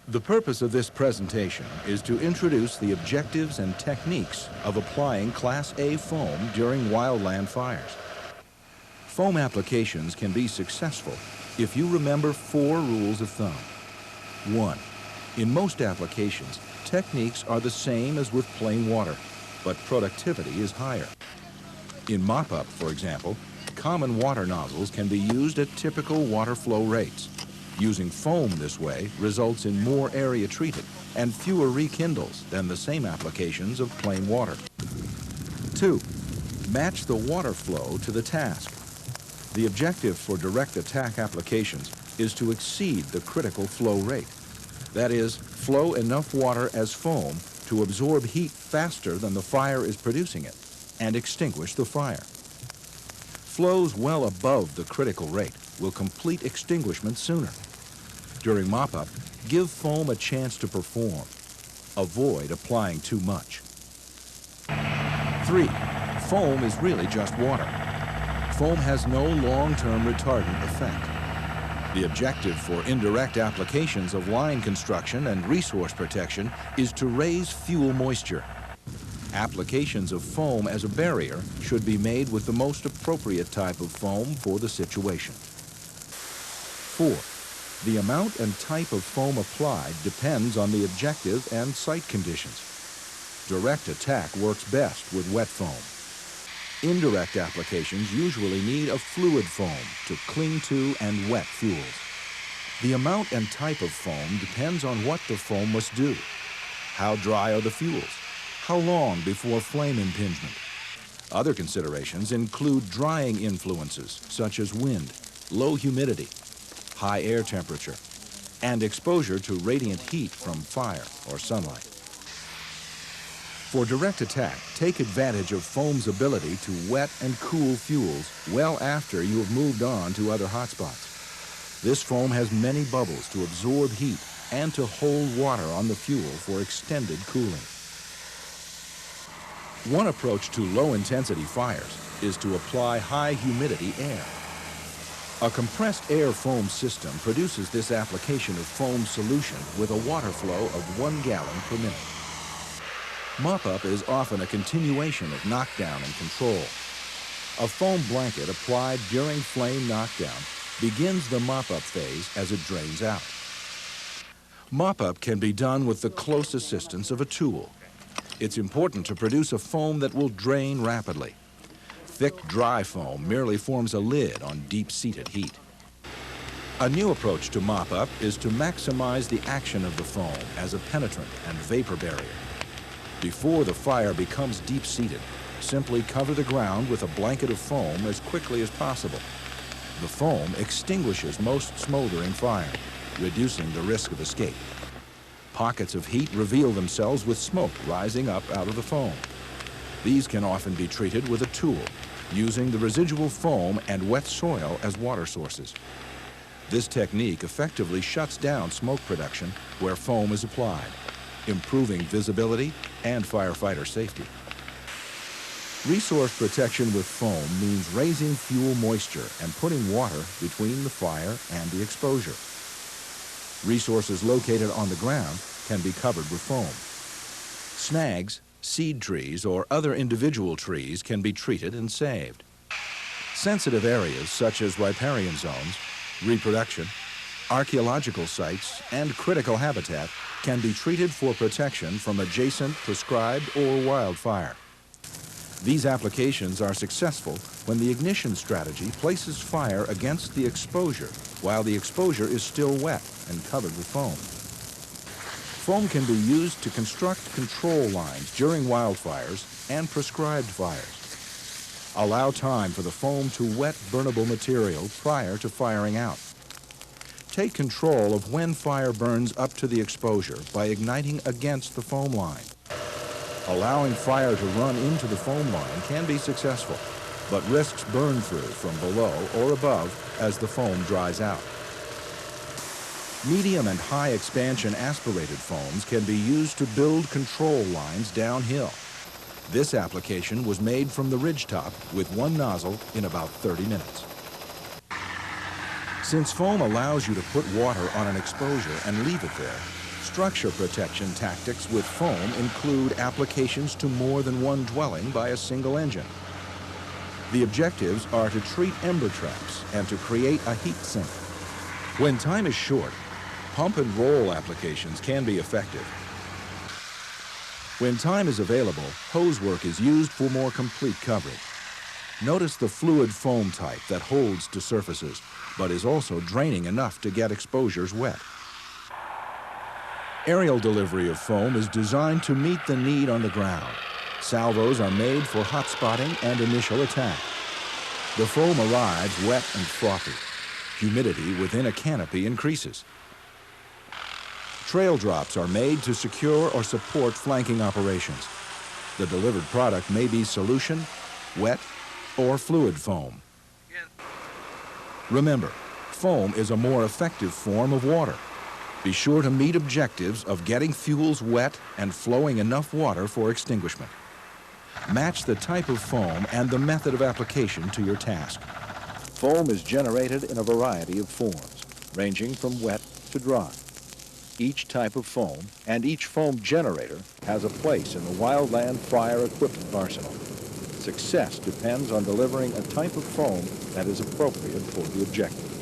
The purpose of this presentation is to introduce the objectives and techniques of applying Class A foam during wildland fires. Foam applications can be successful if you remember 4 rules of thumb. 1. In most applications, techniques are the same as with plain water, but productivity is higher. In mop-up, for example, common water nozzles can be used at typical water flow rates. Using foam this way results in more area treated and fewer rekindles than the same applications of plain water. 2. Match the water flow to the task. The objective for direct attack applications is to exceed the critical flow rate. That is, flow enough water as foam to absorb heat faster than the fire is producing it and extinguish the fire. Flows well above the critical rate will complete extinguishment sooner. During mop-up, give foam a chance to perform. Avoid applying too much. 3. Foam is really just water. Foam has no long-term retardant effect. The objective for indirect applications of line construction and resource protection is to raise fuel moisture. Applications of foam as a barrier should be made with the most appropriate type of foam for the situation. 4. The amount and type of foam applied depends on the objective and site conditions. Direct attack works best with wet foam. Indirect applications usually need a fluid foam to cling to and wet fuels. The amount and type of foam depends on what the foam must do. How dry are the fuels? How long before flame impingement? Other considerations include drying influences such as wind, low humidity, high air temperature, and exposure to radiant heat from fire or sunlight. For direct attack, take advantage of foam's ability to wet and cool fuels well after you have moved on to other hotspots. This foam has many bubbles to absorb heat and to hold water on the fuel for extended cooling. One approach to low-intensity fires is to apply high-humidity air. A compressed air foam system produces this application of foam solution with a water flow of 1 gallon per minute. Mop-up is often a continuation of knockdown and control. A foam blanket applied during flame knockdown begins the mop-up phase as it drains out. Mop-up can be done with the close assistance of a tool. It's important to produce a foam that will drain rapidly. Thick, dry foam merely forms a lid on deep-seated heat. A new approach to mop-up is to maximize the action of the foam as a penetrant and vapor barrier. Before the fire becomes deep-seated, simply cover the ground with a blanket of foam as quickly as possible. The foam extinguishes most smoldering fire, reducing the risk of escape. Pockets of heat reveal themselves with smoke rising up out of the foam. These can often be treated with a tool, using the residual foam and wet soil as water sources. This technique effectively shuts down smoke production where foam is applied, improving visibility and firefighter safety. Resource protection with foam means raising fuel moisture and putting water between the fire and the exposure. Resources located on the ground can be covered with foam. Snags, seed trees, or other individual trees can be treated and saved. Sensitive areas such as riparian zones, reproduction, archaeological sites, and critical habitat can be treated for protection from adjacent, prescribed, or wildfire. These applications are successful when the ignition strategy places fire against the exposure while the exposure is still wet and covered with foam. Foam can be used to construct control lines during wildfires and prescribed fires. Allow time for the foam to wet burnable material prior to firing out. Take control of when fire burns up to the exposure by igniting against the foam line. Allowing fire to run into the foam line can be successful, but risks burn through from below or above as the foam dries out. Medium and high expansion aspirated foams can be used to build control lines downhill. This application was made from the ridgetop with 1 nozzle in about 30 minutes. Since foam allows you to put water on an exposure and leave it there, Structure protection tactics with foam include applications to more than one dwelling by a single engine. The objectives are to treat ember traps and to create a heat sink. When time is short, pump and roll applications can be effective. When time is available, hose work is used for more complete coverage. Notice the fluid foam type that holds to surfaces, but is also draining enough to get exposures wet. Aerial delivery of foam is designed to meet the need on the ground. Salvos are made for hot spotting and initial attack. The foam arrives wet and frothy. Humidity within a canopy increases. Trail drops are made to secure or support flanking operations. The delivered product may be solution, wet, or fluid foam. Remember, foam is a more effective form of water. Be sure to meet objectives of getting fuels wet and flowing enough water for extinguishment. Match the type of foam and the method of application to your task. Foam is generated in a variety of forms, ranging from wet to dry. Each type of foam and each foam generator has a place in the wildland fire equipment arsenal. Success depends on delivering a type of foam that is appropriate for the objective.